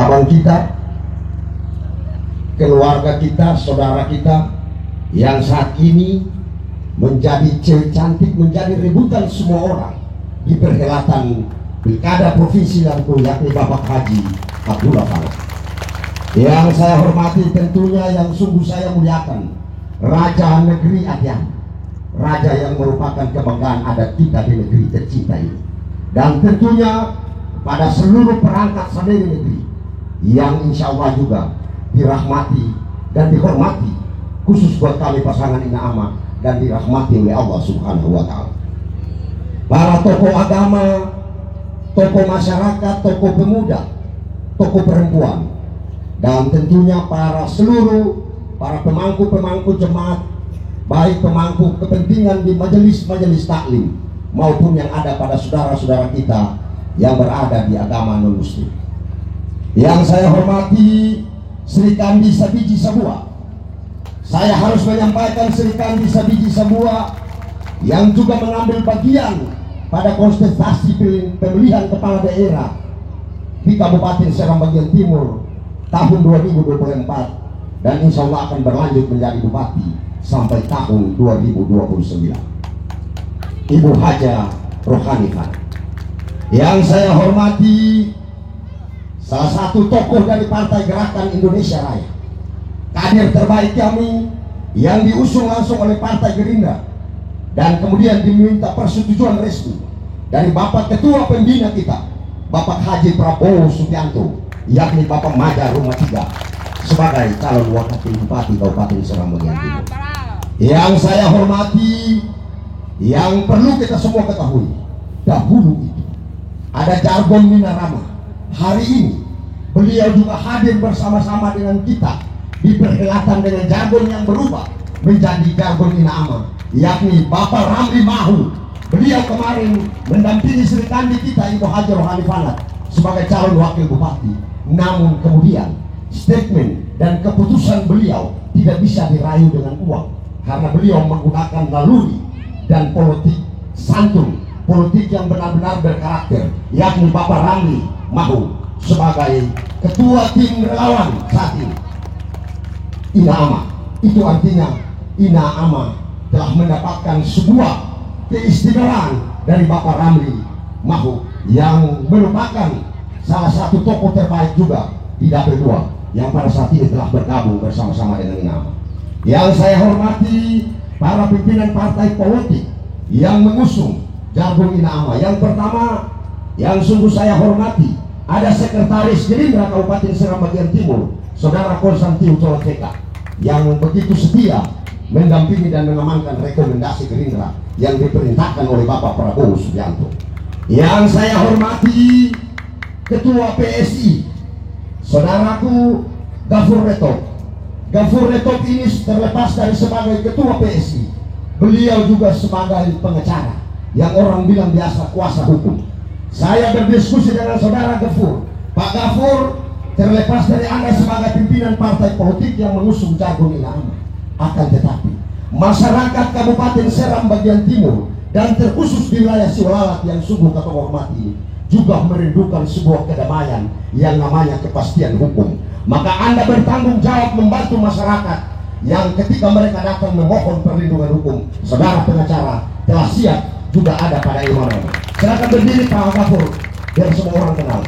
abang kita, keluarga kita, saudara kita yang saat ini menjadi cewek cantik, menjadi rebutan semua orang di perhelatan Pilkada Provinsi Lampung, yakni Bapak Haji Abdullah Falah. Yang saya hormati tentunya, yang sungguh saya muliakan, Raja Negeri Adian, raja yang merupakan kebanggaan adat kita di negeri tercinta ini. Dan tentunya pada seluruh perangkat sendiri negeri yang insya Allah juga dirahmati dan dihormati, khusus buat kami pasangan Ina Ama, dan dirahmati oleh Allah Subhanahu wa Ta'ala. Para tokoh agama, tokoh masyarakat, tokoh pemuda, tokoh perempuan, dan tentunya para pemangku jemaat, baik pemangku kepentingan di majelis-majelis taklim maupun yang ada pada saudara-saudara kita yang berada di agama non-muslim. Yang saya hormati Sri Kandi Sabiji Sabua. Saya harus menyampaikan Sri Kandi Sabiji Sabua yang juga mengambil bagian pada kontestasi pemilihan kepala daerah di Kabupaten Seram bagian Timur tahun 2024, dan insya Allah akan berlanjut menjadi bupati sampai tahun 2029. Ibu Haja Rohani Falah. Yang saya hormati salah satu tokoh dari Partai Gerakan Indonesia Raya, kader terbaik kami yang diusung langsung oleh Partai Gerindra dan kemudian diminta persetujuan resmi dari Bapak Ketua Pembina kita, Bapak Haji Prabowo Subianto, yakni Bapak Maja Rumah Tiga, sebagai calon wakil bupati Kabupaten Seram bagian Timur. Yang saya hormati, yang perlu kita semua ketahui, dahulu itu ada jargon Minarama. Hari ini beliau juga hadir bersama-sama dengan kita di perhelatan dengan jargon yang berubah menjadi jargon Ina Ama, yakni Bapak Ramli Mahu. Beliau kemarin mendampingi Sri Kandi kita, Ibu Haji Rohani Falah, sebagai calon wakil bupati. Namun kemudian statement dan keputusan beliau tidak bisa dirayu dengan uang, karena beliau menggunakan naluri dan politik santun, politik yang benar-benar berkarakter, yakni Bapak Ramli Mahu sebagai ketua tim relawan saat ini Ina Ama. Itu artinya Ina Ama telah mendapatkan sebuah keistimewaan dari Bapak Ramli Mahu yang merupakan salah satu tokoh terbaik juga di Dapil 2 yang pada saat ini telah bergabung bersama-sama dengan Ina Ama. Yang saya hormati para pimpinan partai politik yang mengusung jargon Ina Ama. Yang pertama yang sungguh saya hormati, ada Sekretaris Gerindra Kabupaten Seram bagian Timur, Saudara Konstantin Coloteka, yang begitu setia mendampingi dan mengamankan rekomendasi Gerindra yang diperintahkan oleh Bapak Prabowo Subianto. Yang saya hormati Ketua PSI, Saudaraku Gafur Retop. Gafur Retop ini terlepas dari sebagai Ketua PSI, beliau juga sebagai pengacara yang orang bilang biasa kuasa hukum. Saya berdiskusi dengan Saudara Gafur. Pak Gafur, terlepas dari Anda sebagai pimpinan partai politik yang mengusung jargon Ina Ama, akan tetapi masyarakat Kabupaten Seram bagian Timur dan terkhusus di wilayah Siwalat yang sungguh kami hormati juga merindukan sebuah kedamaian yang namanya kepastian hukum. Maka Anda bertanggung jawab membantu masyarakat yang ketika mereka datang memohon perlindungan hukum, saudara pengacara telah siap juga ada pada Imam. Silakan berdiri Pak Gafur biar semua orang kenal.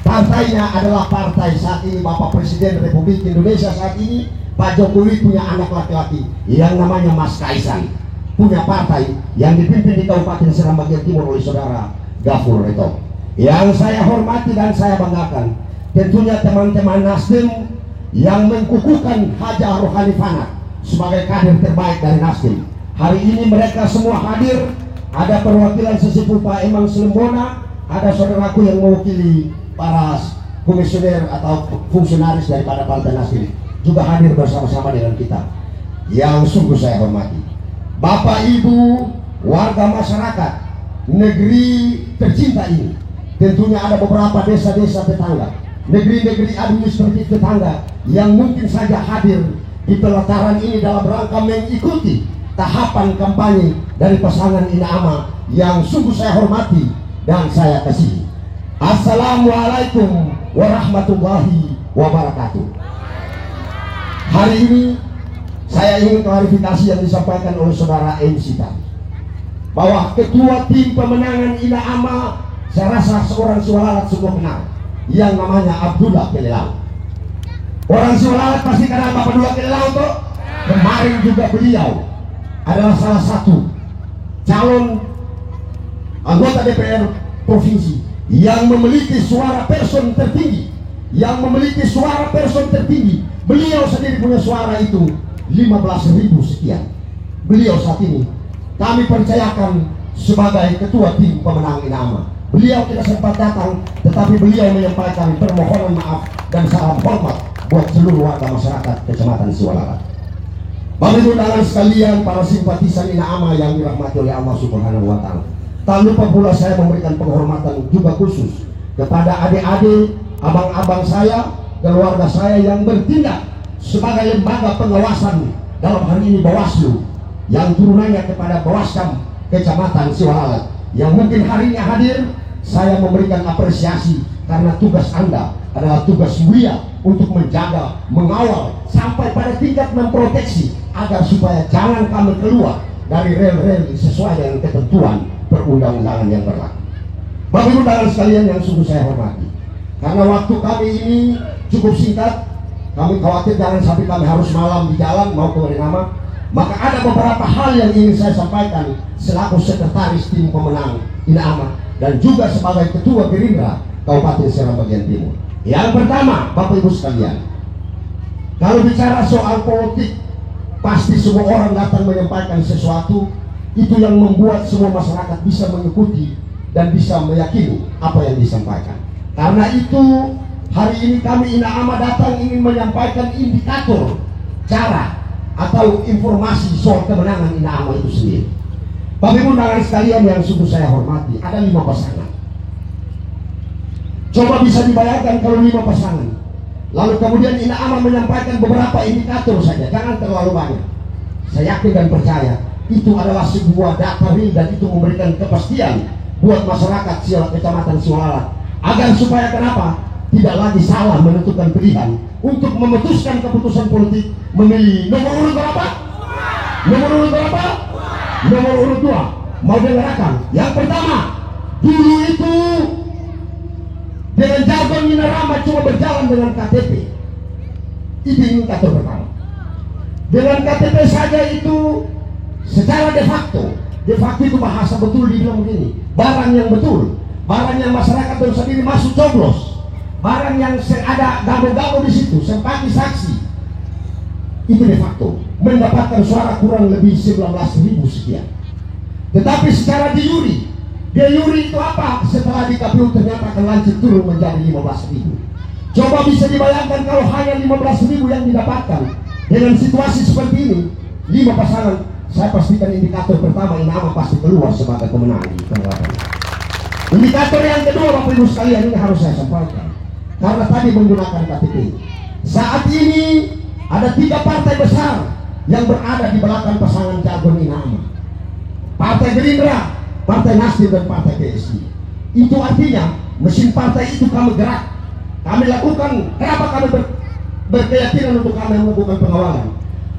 Partainya adalah partai saat ini Bapak Presiden Republik Indonesia saat ini, Pak Jokowi punya anak laki-laki yang namanya Mas Kaisang, punya partai yang dipimpin di Kabupaten Seram bagian Timur oleh Saudara Gafur Retop. Yang saya hormati dan saya banggakan tentunya teman-teman Nasdem yang mengkukuhkan Haja Rohani Falah sebagai kader terbaik dari Nasdem. Hari ini mereka semua hadir. Ada perwakilan sesepuh Pak Emang Selembona, ada saudaraku yang mewakili para komisioner atau fungsionaris daripada Partai Nasdem juga hadir bersama-sama dengan kita, yang sungguh saya hormati. Bapak Ibu warga masyarakat negeri tercinta ini, tentunya ada beberapa desa-desa tetangga, negeri-negeri administratif tetangga yang mungkin saja hadir di pelataran ini dalam rangka mengikuti tahapan kampanye dari pasangan Ina Ama yang sungguh saya hormati dan saya kasihi. Assalamualaikum warahmatullahi wabarakatuh. Hari ini saya ingin klarifikasi yang disampaikan oleh saudara MC tadi, bahwa ketua tim pemenangan Ina Ama, saya rasa seorang Siwalalat semua kenal, yang namanya Abdullah Kelelau. Orang Siwalalat pasti kenal Bapak Abdullah Kelelau tuh. Kemarin juga beliau adalah salah satu calon anggota DPR provinsi yang memiliki suara person tertinggi, Beliau sendiri punya suara itu 15.000 sekian. Beliau saat ini kami percayakan sebagai ketua tim pemenang Ina Ama. Beliau tidak sempat datang, tetapi beliau menyampaikan permohonan maaf dan salam hormat buat seluruh warga masyarakat Kecamatan Siwalalat. Bapak Ibu undangan sekalian, para simpatisan Ina Ama yang dirahmati oleh Allah Subhanahu wa Ta'ala. Tak lupa pula saya memberikan penghormatan juga khusus kepada adik-adik, abang-abang saya, keluarga saya yang bertindak sebagai lembaga pengawasan, dalam hari ini Bawaslu, yang turunannya kepada Bawaskam Kecamatan Siwalalat, yang mungkin hari ini hadir. Saya memberikan apresiasi karena tugas Anda adalah tugas mulia untuk menjaga, mengawal sampai pada tingkat memproteksi agar supaya jangan kami keluar dari rel-rel sesuai dengan ketentuan perundang-undangan yang berlaku. Bapak Ibu undangan sekalian yang sungguh saya hormati, karena waktu kami ini cukup singkat, kami khawatir jangan sampai kami harus malam di jalan mau ke Nama. Maka ada beberapa hal yang ingin saya sampaikan selaku sekretaris tim pemenang Ina Ama dan juga sebagai ketua Gerindra Kabupaten Seram Bagian Timur. Yang pertama, Bapak Ibu sekalian, kalau bicara soal politik, pasti semua orang datang menyampaikan sesuatu, itu yang membuat semua masyarakat bisa mengikuti dan bisa meyakini apa yang disampaikan. Karena itu hari ini kami Ina Ama datang ingin menyampaikan indikator cara atau informasi soal kemenangan Ina Ama itu sendiri. Bapak Ibu undangan sekalian yang sungguh saya hormati, ada 5 pasangan. Coba bisa dibayangkan kalau 5 pasangan, lalu kemudian Ina Ama menyampaikan beberapa indikator saja, jangan terlalu banyak. Saya yakin dan percaya itu adalah sebuah data real dan itu memberikan kepastian buat masyarakat Kecamatan Siwalalat, agar supaya kenapa tidak lagi salah menentukan pilihan untuk memutuskan keputusan politik memilih nomor urut berapa? Nomor urut berapa? Nomor urut 2. Mau dengarkan? Yang pertama, dulu itu dengan jargon Ina Rama cuma berjalan dengan KTP. Itu indikator pertama. Dengan KTP saja itu secara de facto itu bahasa betul dibilang begini, barang yang betul, barang yang masyarakat itu sendiri masuk coblos, barang yang ada gamu-gamu di situ, sempati saksi, itu de facto mendapatkan suara kurang lebih 19.000 sekian. Tetapi secara de jure itu apa? Setelah di KPU ternyata akan lancip turun menjadi 15.000. Coba bisa dibayangkan kalau hanya 15.000 yang didapatkan dengan situasi seperti ini, 5 pasangan, saya pastikan indikator pertama Ina Ama pasti keluar sebagai pemenang di penguatan. Indikator yang kedua, Bapak Ibu sekalian, ini harus saya sampaikan karena tadi menggunakan KTP. Saat ini ada 3 partai besar yang berada di belakang pasangan jargon Ina Ama. Partai Gerindra, Partai Nasdem dan Partai PSI. Itu artinya mesin partai itu kami gerak, kami lakukan. Kenapa kami berkeyakinan untuk kami melakukan pengawalan?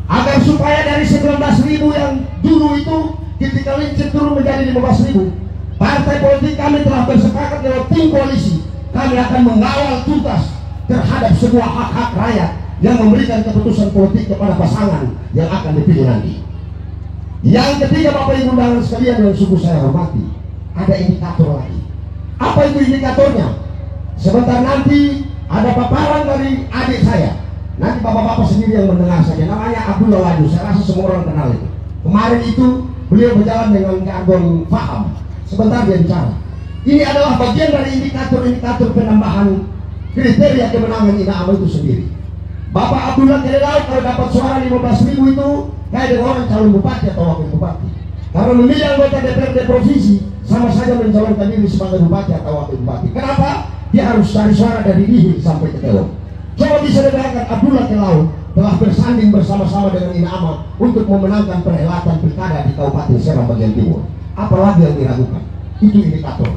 Agar supaya dari 19.000 yang dulu itu ketika lincir turun menjadi 15.000, partai politik kami telah bersepakat lewat tim koalisi, kami akan mengawal tuntas terhadap semua hak-hak rakyat yang memberikan keputusan politik kepada pasangan yang akan dipilih nanti. Yang ketiga, Bapak Ibu undangan sekalian yang sungguh saya hormati, ada indikator lagi. Apa itu indikatornya? Sebentar nanti ada paparan dari adik saya. Nanti bapak-bapak sendiri yang mendengar saja. Namanya Abdullah Waju. Saya rasa semua orang kenal itu. Kemarin itu beliau berjalan dengan jargon paham. Sebentar dia bicara. Ini adalah bagian dari indikator-indikator penambahan kriteria kemenangan Ina Ama itu sendiri. Bapak Abdullah Kelelau kalau dapat suara 15.000 itu kayak dengan orang calon bupati atau wakil bupati. Karena memilih anggota DPRD provinsi sama saja mencalonkan diri sebagai bupati atau wakil bupati. Kenapa? Dia harus cari suara dari nihil sampai ke tewa. Coba bisa dibayangkan Abdullah Kelelau telah bersanding bersama-sama dengan Ina Ama untuk memenangkan perhelatan pilkada di Kabupaten Seram Bagian Timur. Apalagi yang diragukan? Itu indikator.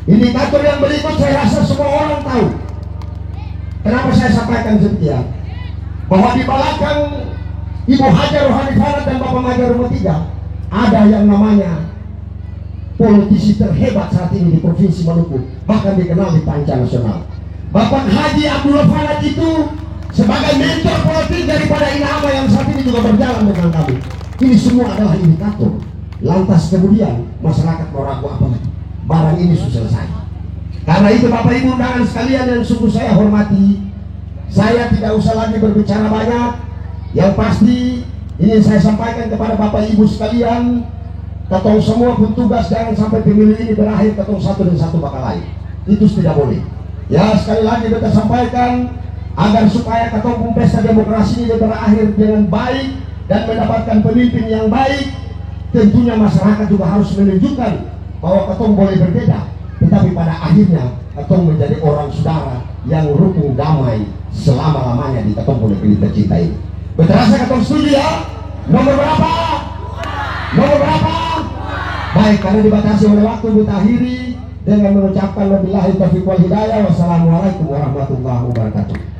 Indikator yang berikut saya rasa semua orang tahu. Kenapa saya sampaikan demikian? Bahwa di belakang Ibu Haja Rohani Farad dan Bapak Maja Rumah Tiga ada yang namanya politisi terhebat saat ini di Provinsi Maluku, bahkan dikenal di kancah nasional. Bapak Haji Abdullah Farad itu sebagai mentor politik daripada Inama yang saat ini juga berjalan dengan kami. Ini semua adalah indikator. Lantas kemudian masyarakat mau ragu apa lagi? Barang ini sudah selesai. Karena itu Bapak Ibu undangan sekalian yang sungguh saya hormati, saya tidak usah lagi berbicara banyak. Yang pasti ingin saya sampaikan kepada Bapak Ibu sekalian, ketong semua pun tugas jangan sampai pemilu ini berakhir ketong satu dan satu bakal lain. Itu tidak boleh. Ya, sekali lagi kita sampaikan agar supaya ketong pesta demokrasi ini berakhir dengan baik dan mendapatkan pemimpin yang baik. Tentunya masyarakat juga harus menunjukkan bahwa ketong boleh berbeda, tetapi pada akhirnya ketong menjadi orang saudara yang rukun damai selama-lamanya di ketong boleh pilih tercinta ini. Berterasa ketong setuju ya? Nomor berapa? Nomor berapa? Baik, karena dibatasi oleh waktu, kita akhiri dengan mengucapkan wabillahi taufiq wal hidayah. Wassalamualaikum warahmatullahi wabarakatuh.